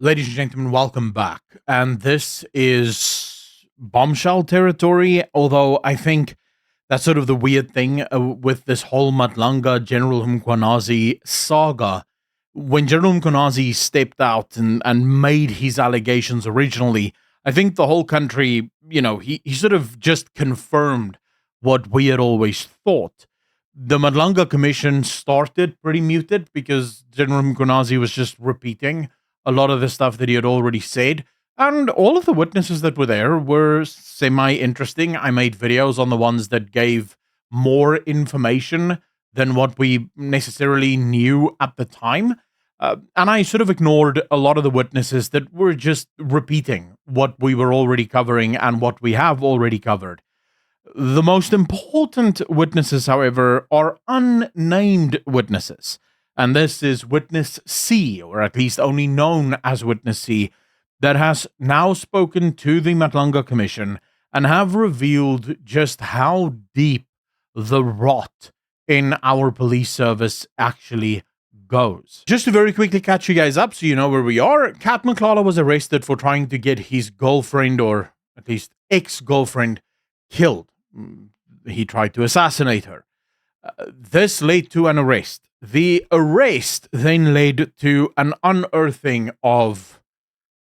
Ladies and gentlemen, welcome back. And this is bombshell territory, although I think that's sort of the weird thing with this whole Madlanga General Mkhwanazi saga. When General Mkhwanazi stepped out and made his allegations originally, I think the whole country, he sort of just confirmed what we had always thought. The Madlanga Commission started pretty muted because General Mkhwanazi was just repeating a lot of the stuff that he had already said. And all of the witnesses that were there were semi-interesting. I made videos on the ones that gave more information than what we necessarily knew at the time. And I sort of ignored a lot of the witnesses that were just repeating what we were already covering and what we have already covered. The most important witnesses, however, are unnamed witnesses. And this is Witness C, or at least only known as Witness C, that has now spoken to the Madlanga Commission and have revealed just how deep the rot in our police service actually goes. Just to very quickly catch you guys up so you know where we are, Cat Matlala was arrested for trying to get his girlfriend, or at least ex-girlfriend, killed. He tried to assassinate her. This led to an arrest. The arrest then led to an unearthing of,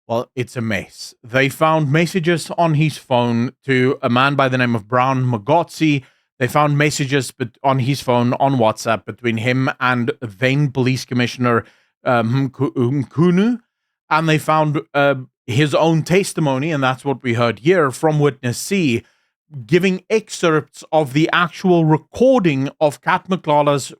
well, it's a mess. They found messages on his phone to a man by the name of Brown Magotsi. They found messages on his phone on WhatsApp between him and then Police Commissioner Mchunu. And they found his own testimony, and that's what we heard here from Witness C, giving excerpts of the actual recording of Cat Matlala's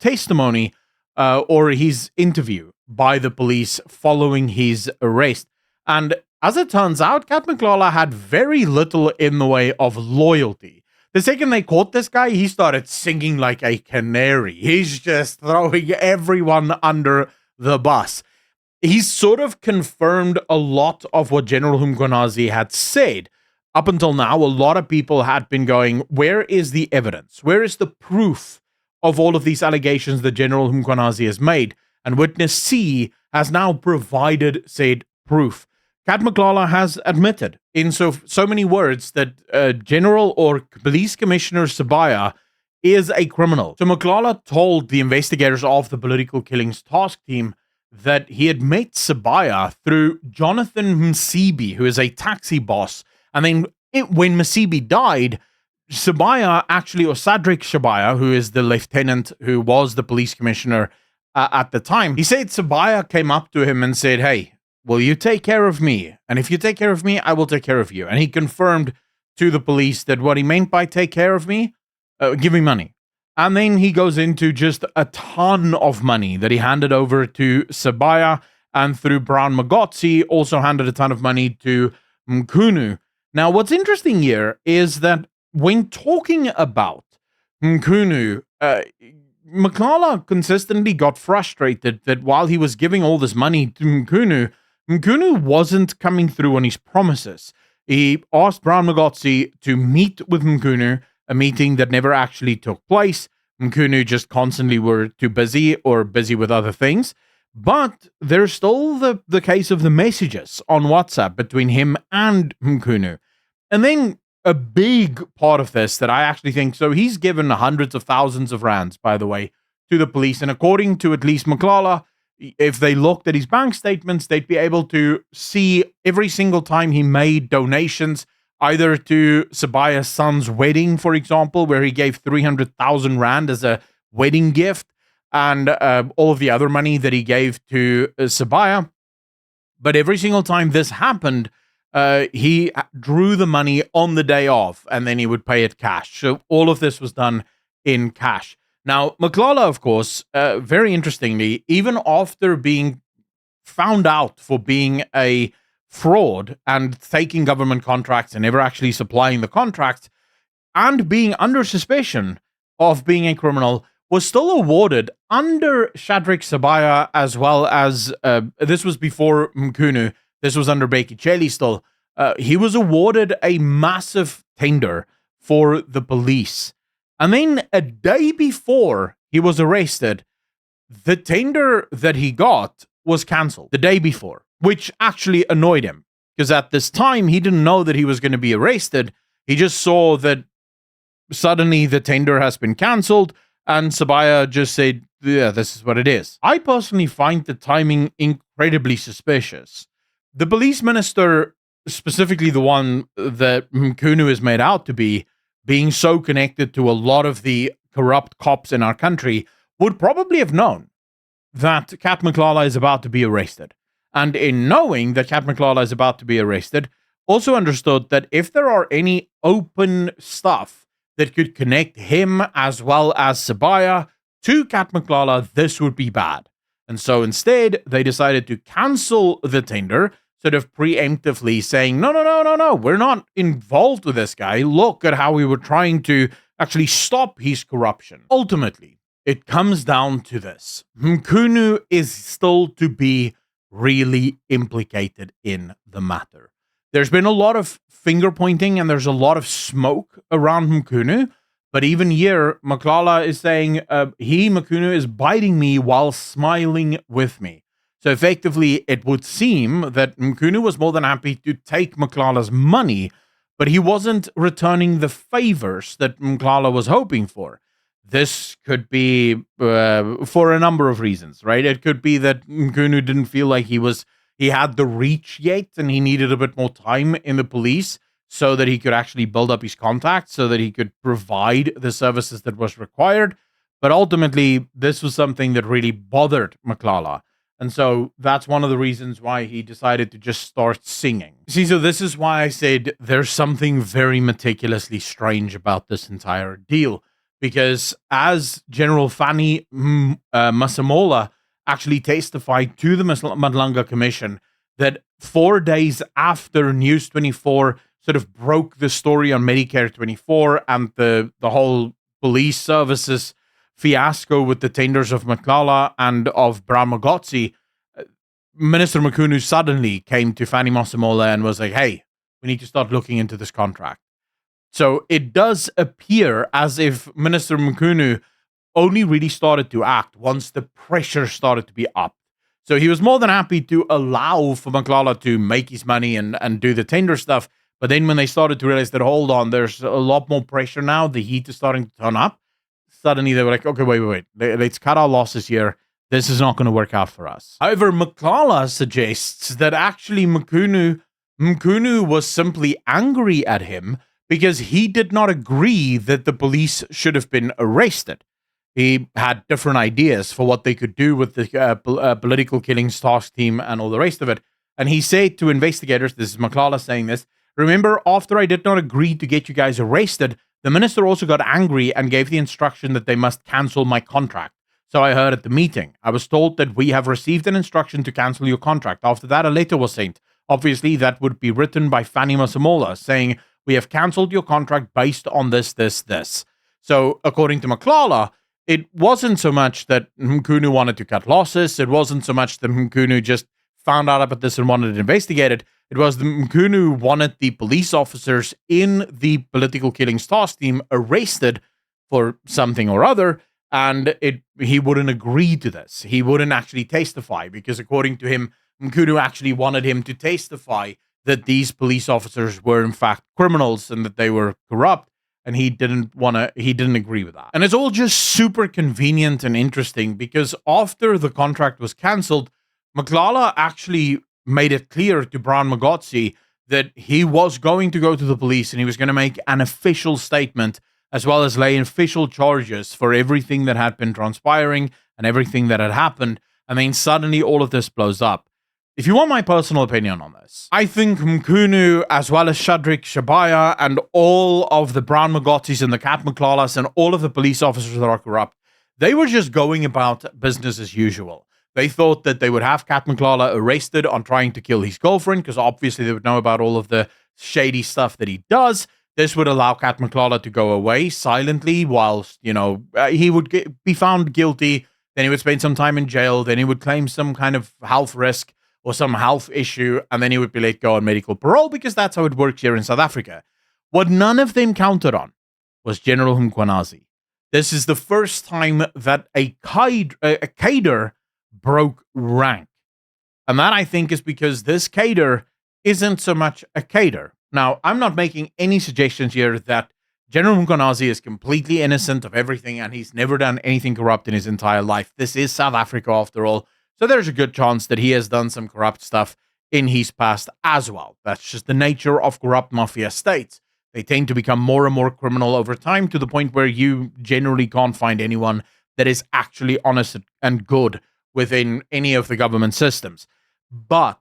testimony or his interview by the police following his arrest. And as it turns out, Cat Matlala had very little in the way of loyalty. The second they caught this guy, he started singing like a canary. He's just throwing everyone under the bus. He's sort of confirmed a lot of what General Mkhwanazi had said. Up until now, a lot of people had been going, where is the evidence? Where is the proof of all of these allegations that General Mkhwanazi has made? And Witness C has now provided said proof. Cat Matlala has admitted in so many words that General or Police Commissioner Sibaya is a criminal. So Matlala told the investigators of the Political Killings Task Team that he had met Sibaya through Jonathan Msibi, who is a taxi boss. And then when Msibi died, Sibaya actually, or Shadrack Sibaya, who is the lieutenant who was the police commissioner at the time, he said Sibaya came up to him and said, hey, will you take care of me? And if you take care of me, I will take care of you. And he confirmed to the police that what he meant by take care of me, give me money. And then he goes into just a ton of money that he handed over to Sibaya, and through Brown Magotsi also handed a ton of money to Mchunu. Now, what's interesting here is that when talking about Mchunu, Matlala consistently got frustrated that while he was giving all this money to Mchunu, Mchunu wasn't coming through on his promises. He asked Brown Magotsi to meet with Mchunu, a meeting that never actually took place. Mchunu just constantly were too busy or busy with other things. But there's still the case of the messages on WhatsApp between him and Mchunu. And then a big part of this that I actually think, so he's given hundreds of thousands of rands, by the way, to the police. And according to at least Matlala, if they looked at his bank statements, they'd be able to see every single time he made donations, either to Sibaya's son's wedding, for example, where he gave 300,000 rand as a wedding gift, and all of the other money that he gave to Sibaya. But every single time this happened, he drew the money on the day of, and then he would pay it cash. So all of this was done in cash. Now, Matlala, of course, very interestingly, even after being found out for being a fraud and taking government contracts and never actually supplying the contracts, and being under suspicion of being a criminal, was still awarded under Shadrack Sibaya, as well as, this was before Mchunu, this was under Bheki Cele still, he was awarded a massive tender for the police. And then a day before he was arrested, the tender that he got was cancelled. The day before. which actually annoyed him. Because at this time, he didn't know that he was going to be arrested. He just saw that suddenly the tender has been cancelled, and Sibaya just said, yeah, this is what it is. I personally find the timing incredibly suspicious. The police minister, specifically the one that Mkhunu is made out to be, being so connected to a lot of the corrupt cops in our country, would probably have known that Cat Matlala is about to be arrested. And in knowing that Cat Matlala is about to be arrested, also understood that if there are any open stuff that could connect him as well as Sibaya to Cat Matlala, this would be bad. And so instead, they decided to cancel the tender, sort of preemptively saying, no, we're not involved with this guy. Look at how we were trying to actually stop his corruption. Ultimately, it comes down to this. Mkhunu is still to be really implicated in the matter. There's been a lot of finger pointing and there's a lot of smoke around Mkhunu, but even here, Matlala is saying Mkhunu is biting me while smiling with me. So effectively, it would seem that Mkhunu was more than happy to take Matlala's money, but he wasn't returning the favors that Matlala was hoping for. This could be for a number of reasons, right? It could be that Mkhunu didn't feel like he had the reach yet, and he needed a bit more time in the police so that he could actually build up his contacts, so that he could provide the services that was required. But ultimately, this was something that really bothered Matlala. And so that's one of the reasons why he decided to just start singing. See, so this is why I said there's something very meticulously strange about this entire deal. Because as General Fanny Masemola actually testified to the Madlanga Commission, that 4 days after News 24 sort of broke the story on Medicare 24 and the whole police services fiasco with the tenders of Matlala and of Brown Magotsi, Minister Mkhunu suddenly came to Fanny Masemola and was like, hey, we need to start looking into this contract. So it does appear as if Minister Mkhunu only really started to act once the pressure started to be up. So he was more than happy to allow for Matlala to make his money and do the tender stuff. But then when they started to realize that, hold on, there's a lot more pressure now, the heat is starting to turn up, suddenly they were like, okay, wait. Let's cut our losses here. This is not going to work out for us. However, Matlala suggests that actually Mkhunu was simply angry at him because he did not agree that the police should have been arrested. He had different ideas for what they could do with the political killings task team and all the rest of it. And he said to investigators, this is Matlala saying this, remember, after I did not agree to get you guys arrested, the minister also got angry and gave the instruction that they must cancel my contract. So I heard at the meeting. I was told that we have received an instruction to cancel your contract. After that, a letter was sent. Obviously, that would be written by Fanny Masemola saying, we have cancelled your contract based on this. So according to Matlala, it wasn't so much that Mkhunu wanted to cut losses. It wasn't so much that Mkhunu just found out about this and wanted to investigate it. It was that Mkhunu wanted the police officers in the political killings task team arrested for something or other, and he wouldn't agree to this. He wouldn't actually testify because according to him, Mkhunu actually wanted him to testify that these police officers were in fact criminals and that they were corrupt, and he didn't agree with that. And it's all just super convenient and interesting because after the contract was cancelled, Matlala actually made it clear to Brown Magotsi that he was going to go to the police and he was going to make an official statement as well as lay official charges for everything that had been transpiring and everything that had happened. And then suddenly all of this blows up. If you want my personal opinion on this, I think Mkhunu, as well as Shadrack Sibaya and all of the Brown Magotsis and the Cat Matlalas and all of the police officers that are corrupt, they were just going about business as usual. They thought that they would have Cat Matlala arrested on trying to kill his girlfriend, because obviously they would know about all of the shady stuff that he does. This would allow Cat Matlala to go away silently whilst, he would be found guilty. Then he would spend some time in jail. Then he would claim some kind of health risk or some health issue. And then he would be let go on medical parole, because that's how it works here in South Africa. What none of them counted on was General Mkhwanazi. This is the first time that a cadre broke rank. And that, I think, is because this cadre isn't so much a cadre. Now, I'm not making any suggestions here that General Mkhwanazi is completely innocent of everything and he's never done anything corrupt in his entire life. This is South Africa, after all. So there's a good chance that he has done some corrupt stuff in his past as well. That's just the nature of corrupt mafia states. They tend to become more and more criminal over time, to the point where you generally can't find anyone that is actually honest and good within any of the government systems. But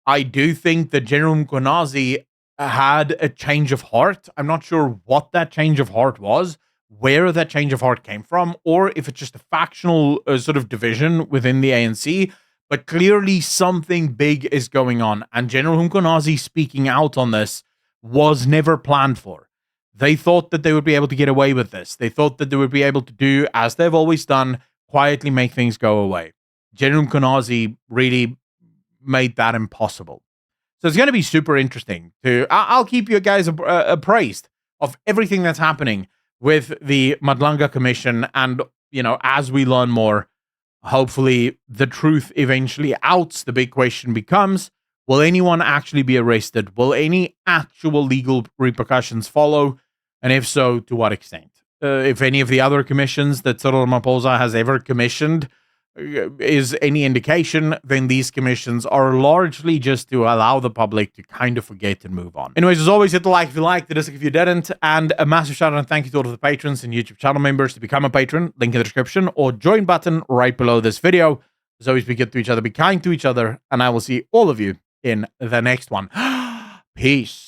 I do think that General Mkhwanazi had a change of heart. I'm not sure what that change of heart was, where that change of heart came from, or if it's just a factional sort of division within the ANC. But clearly something big is going on, and General Mkhwanazi speaking out on this was never planned for. They thought that they would be able to get away with this. They thought that they would be able to do, as they've always done, quietly make things go away. General Mkhwanazi really made that impossible. So it's going to be super interesting. I'll keep you guys appraised of everything that's happening with the Madlanga Commission, and, you know, as we learn more, hopefully the truth eventually outs. The big question becomes, will anyone actually be arrested? Will any actual legal repercussions follow? And if so, to what extent? If any of the other commissions that Cyril Ramaphosa has ever commissioned is any indication, then these commissions are largely just to allow the public to kind of forget and move on. Anyways, as always, hit the like if you liked, the dislike if you didn't, and a massive shout out and thank you to all of the patrons and YouTube channel members. To become a patron, link in the description or join button right below this video. As always, be good to each other, be kind to each other, and I will see all of you in the next one. Peace.